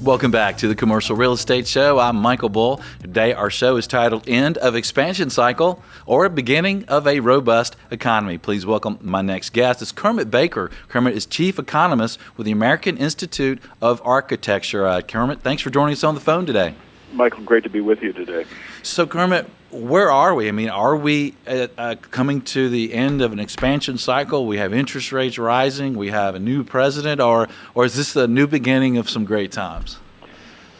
Welcome back to the Commercial Real Estate Show. I'm Michael Bull. Today our show is titled End of Expansion Cycle or Beginning of a Robust Economy. Please welcome my next guest. It's Kermit Baker. Kermit is Chief Economist with the American Institute of Architecture. Kermit, thanks for joining us on the phone today. Michael, great to be with you today. So Kermit, where are we? I mean, are we coming to the end of an expansion cycle? We have interest rates rising. We have a new president, or is this the new beginning of some great times?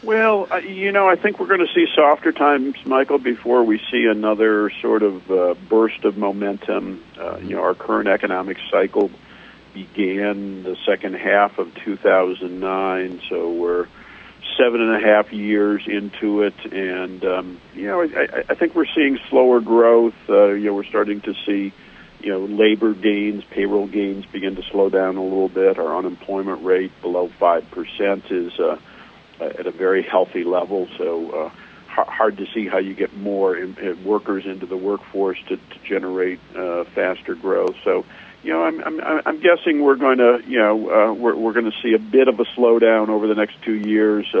Well, I think we're going to see softer times, Michael, before we see another sort of burst of momentum. Our current economic cycle began the second half of 2009, so we're 7.5 years into it, and I think we're seeing slower growth. We're starting to see labor gains, payroll gains begin to slow down a little bit. Our unemployment rate below 5% is at a very healthy level, so hard to see how you get more workers into the workforce to generate faster growth. So I'm guessing we're going to we're going to see a bit of a slowdown over the next 2 years.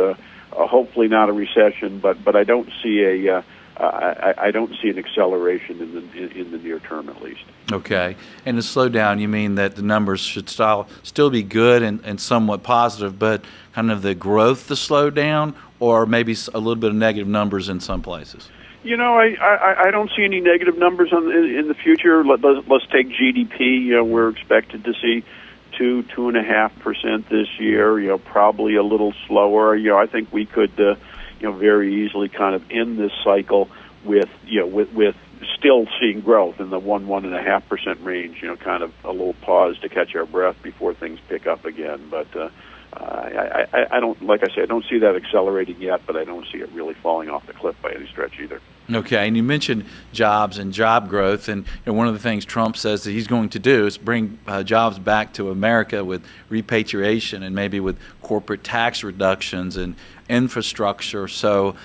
Hopefully not a recession, but I don't see I don't see an acceleration in the near term, at least. Okay, and the slowdown, you mean that the numbers should still be good and somewhat positive, but kind of the growth to slow down, or maybe a little bit of negative numbers in some places? I don't see any negative numbers in the future. Let's take GDP. We're expected to see 2.5% this year. Probably a little slower. I think we could, very easily kind of end this cycle with still seeing growth in the 1.5% range. Kind of a little pause to catch our breath before things pick up again. But I don't, like I said, I don't see that accelerating yet, but I don't see it really falling off the cliff by any stretch either. Okay, and you mentioned jobs and job growth, and one of the things Trump says that he's going to do is bring jobs back to America with repatriation and maybe with corporate tax reductions and infrastructure. So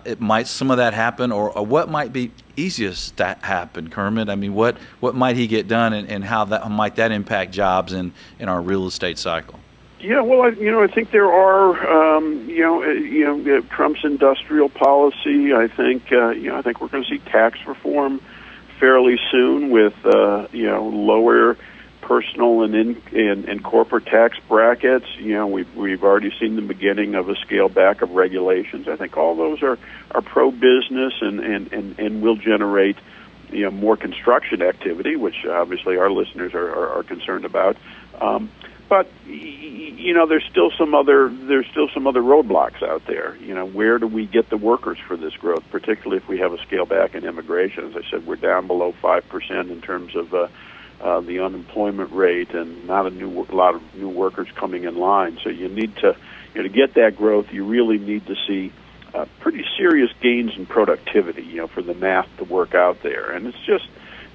it might some of that happen, or what might be easiest to happen, Kermit? I mean, what might he get done, and how might that impact jobs in our real estate cycle? Yeah, well, I think there are, Trump's industrial policy. I think we're going to see tax reform fairly soon with, lower personal and corporate tax brackets. We've already seen the beginning of a scale back of regulations. I think all those are pro-business and will generate, more construction activity, which obviously our listeners are concerned about. But there's still some other roadblocks out there. Where do we get the workers for this growth, particularly if we have a scale back in immigration? As I said, we're down below 5% in terms of the unemployment rate, and not a lot of new workers coming in line. So you need to get that growth. You really need to see pretty serious gains in productivity, for the math to work out there, and it's just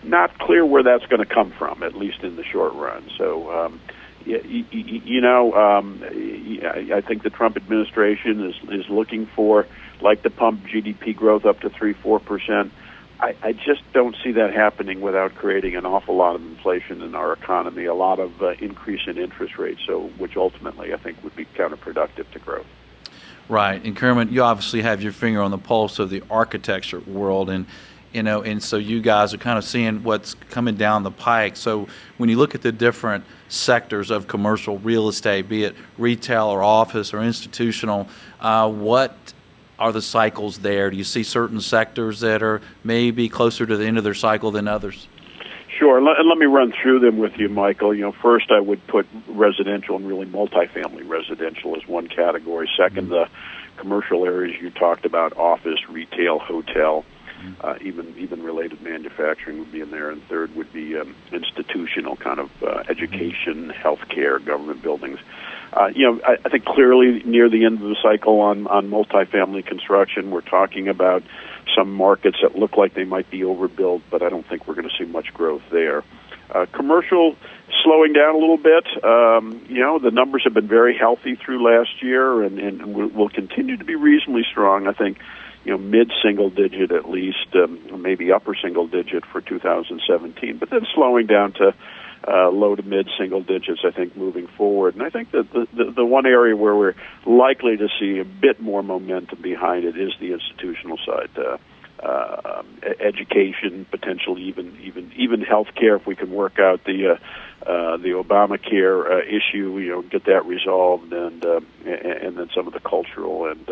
not clear where that's going to come from, at least in the short run. So. I think the Trump administration is looking for, like, to pump GDP growth up to 3-4%. I just don't see that happening without creating an awful lot of inflation in our economy, a lot of increase in interest rates, which ultimately I think would be counterproductive to growth. Right, and Kermit, you obviously have your finger on the pulse of the architecture world, and so you guys are kind of seeing what's coming down the pike. So when you look at the different sectors of commercial real estate, be it retail or office or institutional, what are the cycles there? Do you see certain sectors that are maybe closer to the end of their cycle than others? Sure. Let me run through them with you, Michael. First I would put residential and really multifamily residential as one category. Second, the commercial areas you talked about, office, retail, hotel. Even related manufacturing would be in there, and third would be institutional, kind of education, healthcare, government buildings. I think clearly near the end of the cycle on multifamily construction, we're talking about some markets that look like they might be overbuilt, but I don't think we're going to see much growth there. Commercial slowing down a little bit. The numbers have been very healthy through last year, and will continue to be reasonably strong. I think, mid-single digit at least, maybe upper single digit for 2017, but then slowing down to low to mid-single digits, I think, moving forward. And I think that the one area where we're likely to see a bit more momentum behind it is the institutional side. Education, potentially even healthcare, if we can work out the Obamacare issue, get that resolved, and then some of the cultural and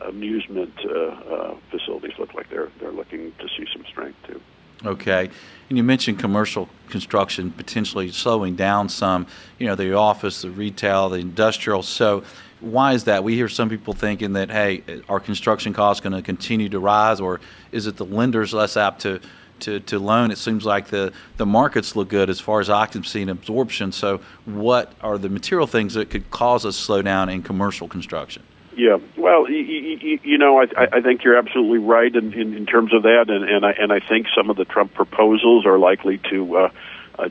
amusement facilities look like they're looking to see some strength too. Okay. And you mentioned commercial construction potentially slowing down some, the office, the retail, the industrial. So why is that? We hear some people thinking that, hey, are construction costs going to continue to rise, or is it the lenders less apt to loan? It seems like the markets look good as far as occupancy and absorption. So what are the material things that could cause a slowdown in commercial construction? Yeah, well, I think you're absolutely right in terms of that, and I think some of the Trump proposals are likely to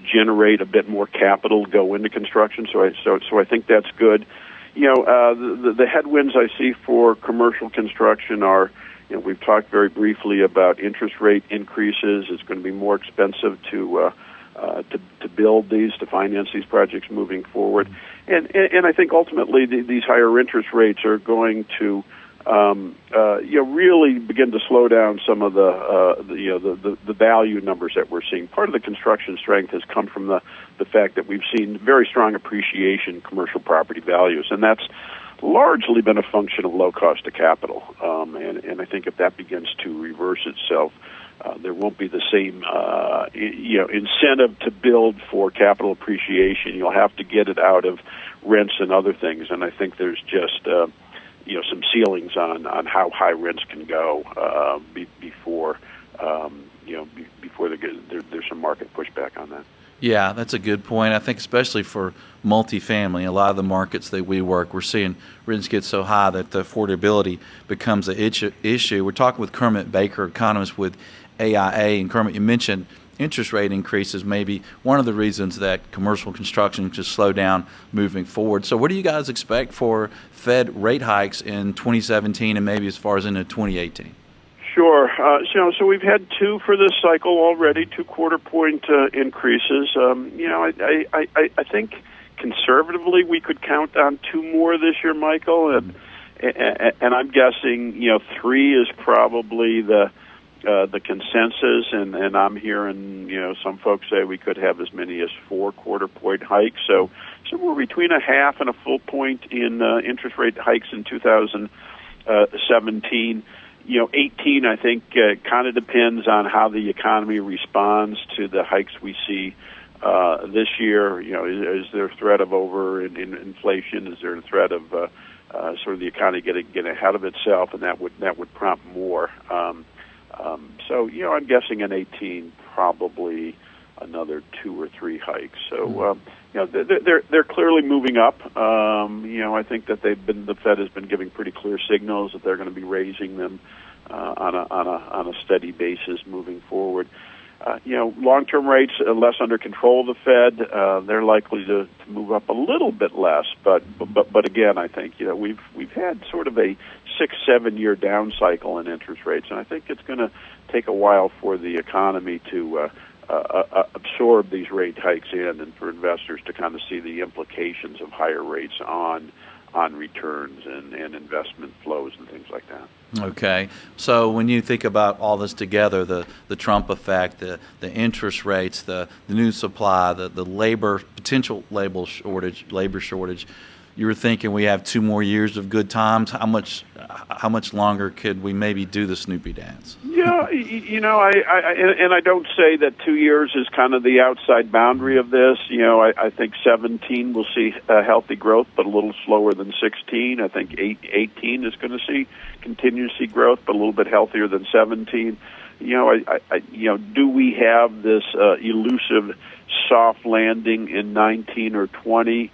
generate a bit more capital go into construction. So I think that's good. The headwinds I see for commercial construction are, we've talked very briefly about interest rate increases. It's going to be more expensive to build these, to finance these projects moving forward. And I think ultimately these higher interest rates are going to really begin to slow down some of the value numbers that we're seeing. Part of the construction strength has come from the fact that we've seen very strong appreciation in commercial property values, and that's largely been a function of low cost of capital. And I think if that begins to reverse itself, there won't be the same incentive to build for capital appreciation. You'll have to get it out of rents and other things, and I think there's just some ceilings on how high rents can go before there's some market pushback on that. Yeah, that's a good point. I think especially for multifamily, a lot of the markets that we work, we're seeing rents get so high that the affordability becomes an issue. We're talking with Kermit Baker, economist with AIA. And Kermit, you mentioned interest rate increases may be one of the reasons that commercial construction could slow down moving forward. So what do you guys expect for Fed rate hikes in 2017 and maybe as far as into 2018? Sure. So we've had two for this cycle already, 2 quarter-point increases. I think conservatively we could count on 2 more this year, Michael, and I'm guessing 3 is probably the consensus, and I'm hearing some folks say we could have as many as 4 quarter-point hikes. So somewhere between a half and a full point in interest rate hikes in 2017. 18, I think, kind of depends on how the economy responds to the hikes we see this year. Is there a threat of inflation? Is there a threat of sort of the economy getting ahead of itself, and that would prompt more? So I'm guessing in 18 probably another 2 or 3 hikes. So they're clearly moving up. I think that the Fed has been giving pretty clear signals that they're going to be raising them on a steady basis moving forward. Long-term rates less under control of the Fed. They're likely to move up a little bit less, but again, I think we've had sort of a 6-7 year down cycle in interest rates, and I think it's going to take a while for the economy to absorb these rate hikes in, and for investors to kind of see the implications of higher rates on returns and investment flows and things like that. Okay. So when you think about all this together, the Trump effect, the interest rates, the new supply, the potential labor shortage, you were thinking we have 2 more years of good times. How much longer could we maybe do the Snoopy dance? Yeah, I don't say that 2 years is kind of the outside boundary of this. I think 17 will see healthy growth, but a little slower than 16. I think 18 is going to continue to see growth, but a little bit healthier than 17. Do we have this elusive soft landing in 19 or 20?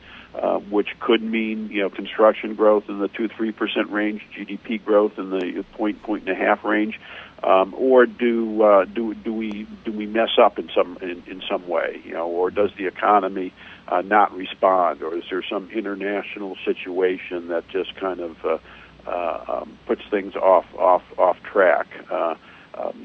which could mean construction growth in the 2-3% range, GDP growth in the point and a half range, or do we mess up in some way, or does the economy not respond, or is there some international situation that just kind of puts things off track?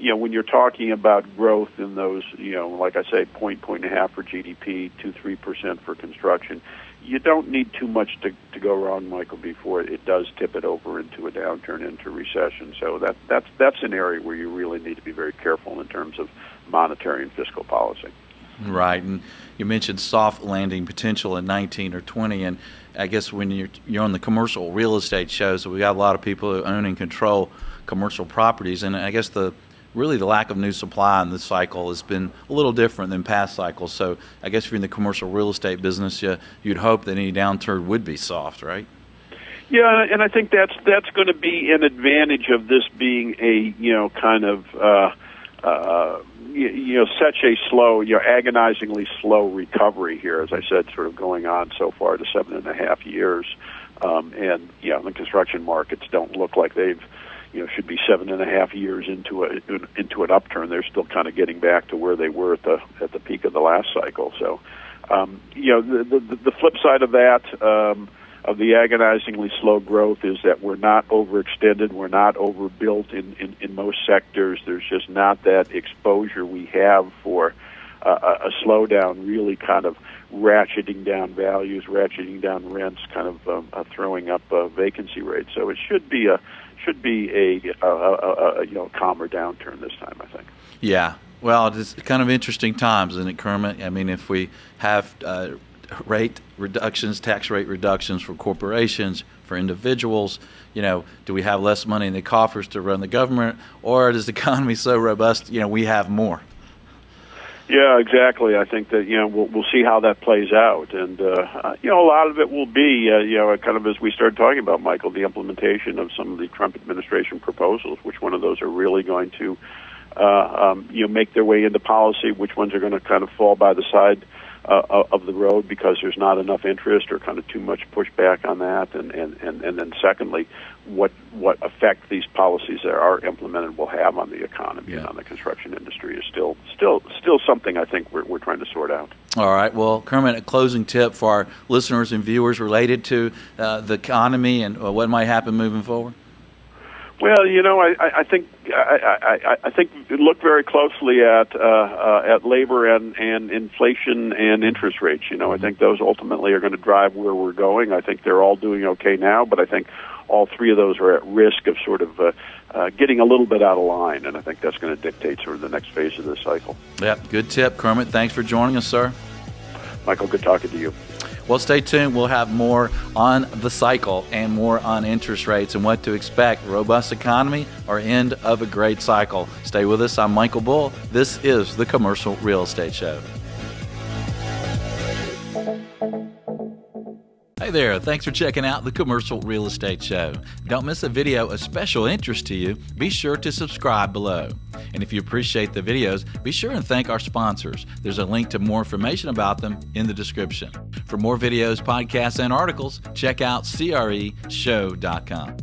When you're talking about growth in those, like I say, point and a half for GDP, 2-3% for construction, you don't need too much to go wrong, Michael, before it does tip it over into a downturn, into recession. So that's an area where you really need to be very careful in terms of monetary and fiscal policy. Right, and you mentioned soft landing potential in 19 or 20, and I guess when you're on the commercial real estate show, so we got a lot of people who own and control commercial properties, and I guess the lack of new supply in this cycle has been a little different than past cycles. So I guess if you're in the commercial real estate business, you'd hope that any downturn would be soft, right? Yeah, and I think that's going to be an advantage of this being a such a slow, agonizingly slow recovery here, as I said, sort of going on so far to 7.5 years, and the construction markets don't look like they've should be 7.5 years into an upturn. They're still kind of getting back to where they were at the peak of the last cycle. So, the flip side of that, of the agonizingly slow growth, is that we're not overextended, we're not overbuilt in most sectors. There's just not that exposure we have for a slowdown, really kind of ratcheting down values, ratcheting down rents, kind of throwing up vacancy rates. So it should be a calmer downturn this time, I think. Yeah. Well, it's kind of interesting times, isn't it, Kermit? I mean, if we have rate reductions, tax rate reductions for corporations, for individuals, do we have less money in the coffers to run the government, or is the economy so robust, we have more? Yeah, exactly. I think that we'll see how that plays out, and a lot of it will be kind of as we started talking about, Michael, the implementation of some of the Trump administration proposals. Which one of those are really going to make their way into policy? Which ones are going to kind of fall by the side of the road because there's not enough interest or kind of too much pushback on that? And then secondly, what effect these policies that are implemented will have on the economy and on the construction industry is still something I think we're trying to sort out. All right. Well, Kermit, a closing tip for our listeners and viewers related to the economy and what might happen moving forward? Well, I think look very closely at labor and inflation and interest rates. I think those ultimately are going to drive where we're going. I think they're all doing okay now, but I think all three of those are at risk of sort of getting a little bit out of line, and I think that's going to dictate sort of the next phase of this cycle. Yep, good tip, Kermit. Thanks for joining us, sir. Michael, good talking to you. Well, stay tuned. We'll have more on the cycle and more on interest rates and what to expect. Robust economy or end of a great cycle. Stay with us. I'm Michael Bull. This is the Commercial Real Estate Show. Hey there, thanks for checking out the Commercial Real Estate Show. Don't miss a video of special interest to you. Be sure to subscribe below. And if you appreciate the videos, be sure and thank our sponsors. There's a link to more information about them in the description. For more videos, podcasts, and articles, check out CREshow.com.